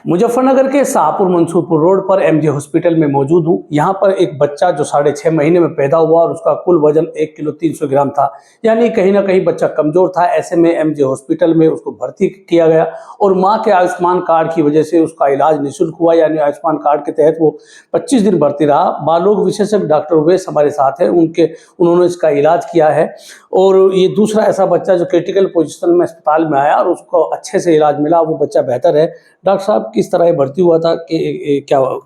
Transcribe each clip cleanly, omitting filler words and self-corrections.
मुजफ्फरनगर के शाहपुर मंसूरपुर रोड पर MJ hospital में मौजूद हूँ। यहाँ पर एक बच्चा जो 6.5 महीने में पैदा हुआ और उसका कुल वजन 1 किलो 300 ग्राम था, यानी कहीं ना कहीं बच्चा कमजोर था। ऐसे में एमजे हॉस्पिटल में उसको भर्ती किया गया और माँ के आयुष्मान कार्ड की वजह से उसका इलाज निःशुल्क हुआ, यानी आयुष्मान कार्ड के तहत वो 25 दिन भर्ती रहा। बालोग विशेषज्ञ डॉक्टर उवैस हमारे साथ हैं, उन्होंने इसका इलाज किया है। और ये दूसरा ऐसा बच्चा जो क्रिटिकल पोजीशन में अस्पताल में आया और उसको अच्छे से इलाज मिला, वो बच्चा बेहतर है। डॉक्टर साहब, किस तरह ये भर्ती हुआ था कि क्या हुआ?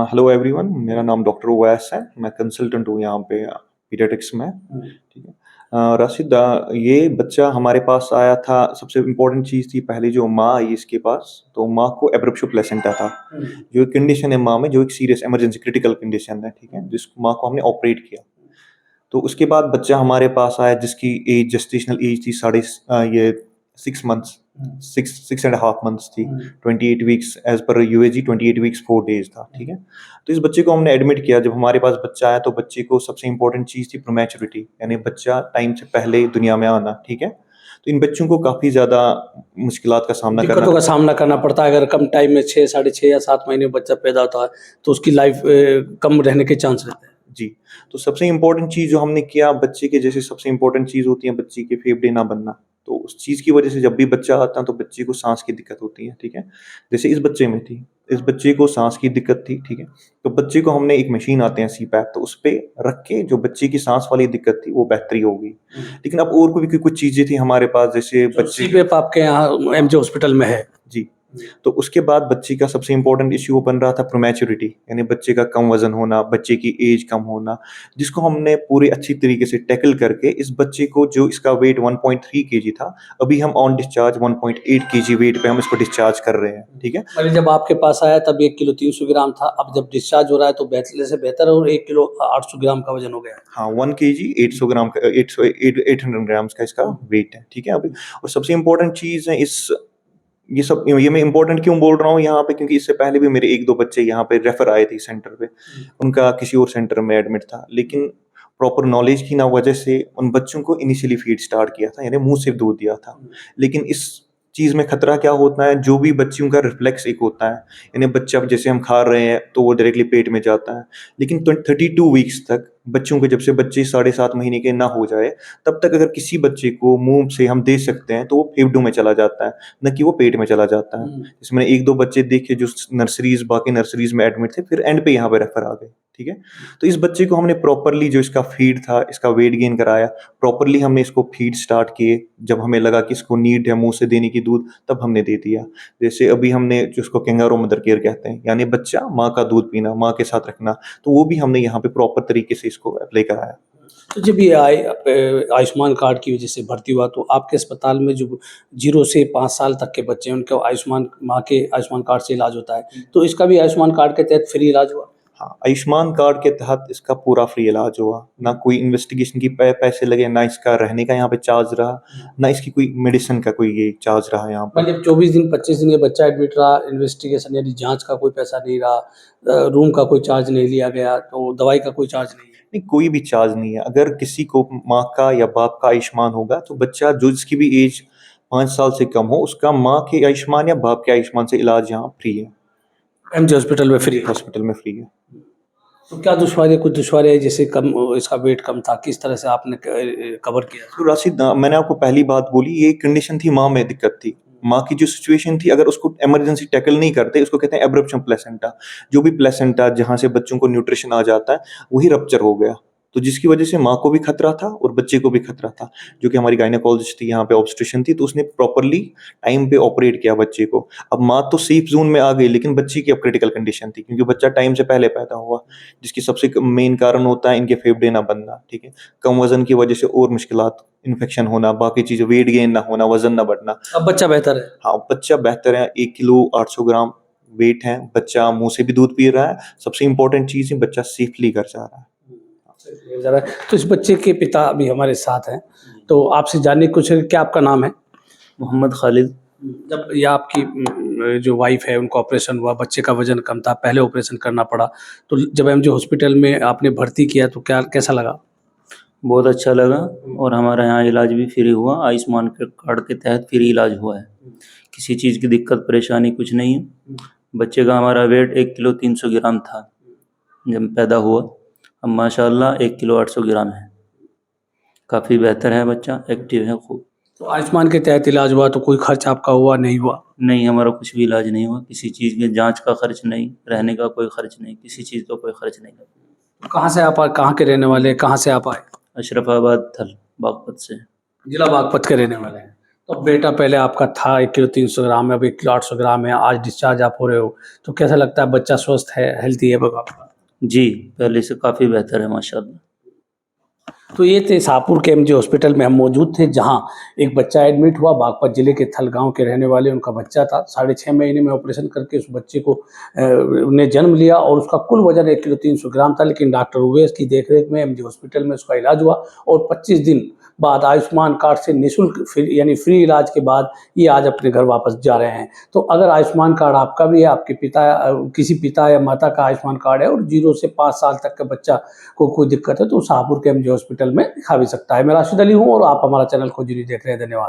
हेलो एवरीवन, मेरा नाम डॉक्टर उवैस है। मैं कंसल्टेंट हूँ यहाँ पे पीडियाट्रिक्स में। ठीक है। राशिद, ये बच्चा हमारे पास आया था। सबसे इम्पोर्टेंट चीज़ थी पहले, जो माँ आई इसके पास, तो माँ को एब्रप्शो प्लेसेंटा था। जो एक कंडीशन है माँ में, जो एक सीरियस इमरजेंसी क्रिटिकल कंडीशन है, ठीक है, जिस माँ को हमने ऑपरेट किया। तो उसके बाद बच्चा हमारे पास आया जिसकी एज, जेस्टेशनल एज थी 6 मंथ्स, 6.5 मंथ्स थी। 28 weeks as per यूएजी, 28 weeks 4 days था। ठीक है। तो इस बच्चे को हमने एडमिट किया। जब हमारे पास बच्चा आया तो बच्चे को सबसे इंपॉर्टेंट चीज़ थी प्रीमैच्योरिटी, यानी बच्चा टाइम से पहले दुनिया में आना। ठीक है। तो इन बच्चों को काफ़ी ज़्यादा मुश्किलात का सामना दिक्कतों का सामना करना पड़ता है। अगर कम टाइम में 6, 6.5 या 7 महीने में बच्चा पैदा होता है तो उसकी लाइफ कम रहने के चांस रहते हैं। जी। तो सबसे इम्पोर्टेंट चीज़ जो हमने किया, बच्चे के जैसे सबसे इम्पोर्टेंट चीज़ होती है बच्चे के फेफड़े ना बनना। तो उस चीज़ की वजह से जब भी बच्चा आता है तो बच्चे को सांस की दिक्कत होती है। ठीक है। जैसे इस बच्चे में थी, इस बच्चे को सांस की दिक्कत थी। ठीक है। तो बच्चे को हमने, एक मशीन आते हैं सीपैप, तो उस पे रख के जो बच्चे की सांस वाली दिक्कत थी वो बेहतरी हो गई। लेकिन अब और भी कुछ चीज़ें थी हमारे पास, जैसे बच्चे सीपेप आपके यहाँ एमजे हॉस्पिटल में है? जी। तो उसके बाद बच्चे का सबसे इम्पोर्टेंट इश्यू वो बन रहा था प्रीमैच्योरिटी, यानी बच्चे का कम वजन होना, बच्चे की एज कम होना, जिसको हमने पूरे अच्छी तरीके से टैकल करके इस बच्चे को, जो इसका वेट 1.3 केजी था, अभी हम ऑन डिस्चार्ज 1.8 केजी वेट पे हम इसको डिस्चार्ज कर रहे हैं। ठीक है। पहले जब आपके पास आया तब 1 किलो 300 ग्राम था, अब जब डिस्चार्ज हो रहा है तो बेहतर से बेहतर और 1 किलो 800 ग्राम का वजन हो गया। हाँ, 1 केजी 800 ग्राम का, 800 ग्राम्स का इसका वेट है। ठीक है। अभी और सबसे इम्पोर्टेंट चीज़ है ये मैं इम्पोर्टेंट क्यों बोल रहा हूँ यहाँ पे, क्योंकि इससे पहले भी मेरे 1-2 बच्चे यहाँ पे रेफर आए थे सेंटर पे। उनका किसी और सेंटर में एडमिट था, लेकिन प्रॉपर नॉलेज की ना वजह से उन बच्चों को इनिशियली फीड स्टार्ट किया था, यानी मुंह से दूध दिया था। लेकिन इस चीज़ में खतरा क्या होता है, जो भी बच्चों का रिफ्लेक्स एक होता है, यानी बच्चा जैसे हम खा रहे हैं तो वो डायरेक्टली पेट में जाता है। लेकिन 32 वीक्स तक बच्चों को, जब से बच्चे 7.5 महीने के ना हो जाए, तब तक अगर किसी बच्चे को मुंह से हम दे सकते हैं तो वो फेफड़ों में चला जाता है, न कि वो पेट में चला जाता है। इसमें 1-2 बच्चे देखे जो बाकी नर्सरीज में एडमिट थे, फिर एंड पे यहाँ पे रेफर आ गए। ठीक है। तो इस बच्चे को हमने प्रॉपरली, जो इसका फीड था, इसका वेट गेन कराया, प्रॉपरली हमने इसको फीड स्टार्ट किए। जब हमें लगा कि इसको नीड है मुंह से देने की दूध, तब हमने दे दिया। जैसे अभी हमने, जो उसको कैंगारू मदर केयर कहते हैं, यानी बच्चा माँ का दूध पीना, माँ के साथ रखना, तो वो भी हमने यहाँ पे प्रॉपर तरीके से इसको अप्लाई कराया। तो जब ये आयुष्मान कार्ड की वजह से भर्ती हुआ तो आपके अस्पताल में जो 0 से 5 साल तक के बच्चे हैं उनका माँ के आयुष्मान कार्ड से इलाज होता है, तो इसका भी आयुष्मान कार्ड के तहत फ्री इलाज हुआ? हाँ, आयुष्मान कार्ड के तहत इसका पूरा फ्री इलाज हुआ। ना कोई इन्वेस्टिगेशन की पैसे लगे, ना इसका रहने का यहाँ पे चार्ज रहा, ना इसकी कोई मेडिसिन का कोई ये चार्ज रहा यहाँ पर। मतलब 24 दिन 25 दिन ये बच्चा एडमिट रहा, इन्वेस्टिगेशन यानी जांच का कोई पैसा नहीं रहा, रूम का कोई चार्ज नहीं लिया गया, तो दवाई का कोई चार्ज नहीं है? नहीं, कोई भी चार्ज नहीं है। अगर किसी को माँ का या बाप का आयुष्मान होगा, तो बच्चा जो जिसकी भी एज 5 साल से कम हो, उसका माँ के आयुष्मान या बाप के आयुष्मान से इलाज यहाँ फ्री है। एमजे हॉस्पिटल में फ्री? हॉस्पिटल में फ्री है। तो क्या कुछ दुश्वारी आई, जैसे कम इसका वेट कम था, किस तरह से आपने कवर किया? तो राशिद, मैंने आपको पहली बात बोली, ये कंडीशन थी माँ में दिक्कत थी। माँ की जो सिचुएशन थी, अगर उसको इमरजेंसी टैकल नहीं करते, उसको कहते हैं एब्रप्शन प्लेसेंटा। जो भी प्लेसेंटा जहाँ से बच्चों को न्यूट्रिशन आ जाता है, वही रप्चर हो गया। तो जिसकी वजह से माँ को भी खतरा था और बच्चे को भी खतरा था। जो कि हमारी गायनेकोलॉजिस्ट थी यहाँ पे, ऑब्स्टेट्रिशियन थी, तो उसने प्रॉपरली टाइम पे ऑपरेट किया बच्चे को। अब माँ तो सेफ जोन में आ गई, लेकिन बच्चे की अब क्रिटिकल कंडीशन थी, क्योंकि बच्चा टाइम से पहले पैदा हुआ, जिसकी सबसे मेन कारण होता है इनके फेफड़े ना बनना। ठीक है। कम वजन की वजह से और मुश्किलात, इन्फेक्शन होना, बाकी चीज़ें, वेट गेन ना होना, वजन ना बढ़ना। अब बच्चा बेहतर है? हाँ, बच्चा बेहतर है। 1 किलो 800 ग्राम वेट है। बच्चा मुंह से भी दूध पी रहा है। सबसे इंपॉर्टेंट चीज़ है, बच्चा सेफली घर जा रहा है। तो इस बच्चे के पिता अभी हमारे साथ हैं, तो आपसे जानने की कोशिश, क्या आपका नाम है? मोहम्मद खालिद। जब ये आपकी जो वाइफ है उनका ऑपरेशन हुआ, बच्चे का वजन कम था, पहले ऑपरेशन करना पड़ा, तो जब एमजे हॉस्पिटल में आपने भर्ती किया तो क्या कैसा लगा? बहुत अच्छा लगा, और हमारे यहाँ इलाज भी फ्री हुआ। आयुष्मान के कार्ड के तहत फ्री इलाज हुआ है। किसी चीज़ की दिक्कत परेशानी कुछ नहीं है। बच्चे का हमारा वेट 1 किलो 300 ग्राम था जब पैदा हुआ, अब माशाल्लाह 1 किलो 800 ग्राम है। काफ़ी बेहतर है बच्चा, एक्टिव है खूब। तो आयुष्मान के तहत इलाज हुआ तो कोई खर्च आपका हुआ नहीं हुआ? नहीं, हमारा कुछ भी इलाज नहीं हुआ, किसी चीज़ के जाँच का खर्च नहीं, रहने का कोई खर्च नहीं, किसी चीज़ का कोई खर्च नहीं लगा। कहाँ से आप आए, कहाँ के रहने वाले हैं, कहाँ से आप आए? अशरफाबाद थल बागपत से। जिला बागपत के रहने वाले हैं। तो बेटा पहले आपका था 1 किलो 300 ग्राम है, अब 1 किलो 800 ग्राम है, आज डिस्चार्ज आप हो रहे हो, तो कैसा लगता है बच्चा स्वस्थ है, हेल्दी है आपका? जी, पहले से काफ़ी बेहतर है माशाल्लाह। तो ये थे शाहपुर के एमजे हॉस्पिटल में हम मौजूद थे, जहां एक बच्चा एडमिट हुआ, बागपत जिले के थल गांव के रहने वाले उनका बच्चा था। 6.5 महीने में ऑपरेशन करके उस बच्चे को ने जन्म लिया और उसका कुल वजन 1 किलो 300 ग्राम था, लेकिन डॉक्टर उवैस की देखरेख में एमजे हॉस्पिटल में उसका इलाज हुआ और 25 दिन बाद आयुष्मान कार्ड से निःशुल्क यानी फ्री इलाज के बाद ये आज अपने घर वापस जा रहे हैं। तो अगर आयुष्मान कार्ड आपका भी है, आपके पिता किसी पिता या माता का आयुष्मान कार्ड है और 0 से 5 साल तक के बच्चा को कोई दिक्कत है, तो शाहपुर के एमजे हॉस्पिटल में दिखा भी सकता है। मैं राशिद अली हूँ और आप हमारा चैनल खोजी देख रहे हैं। धन्यवाद।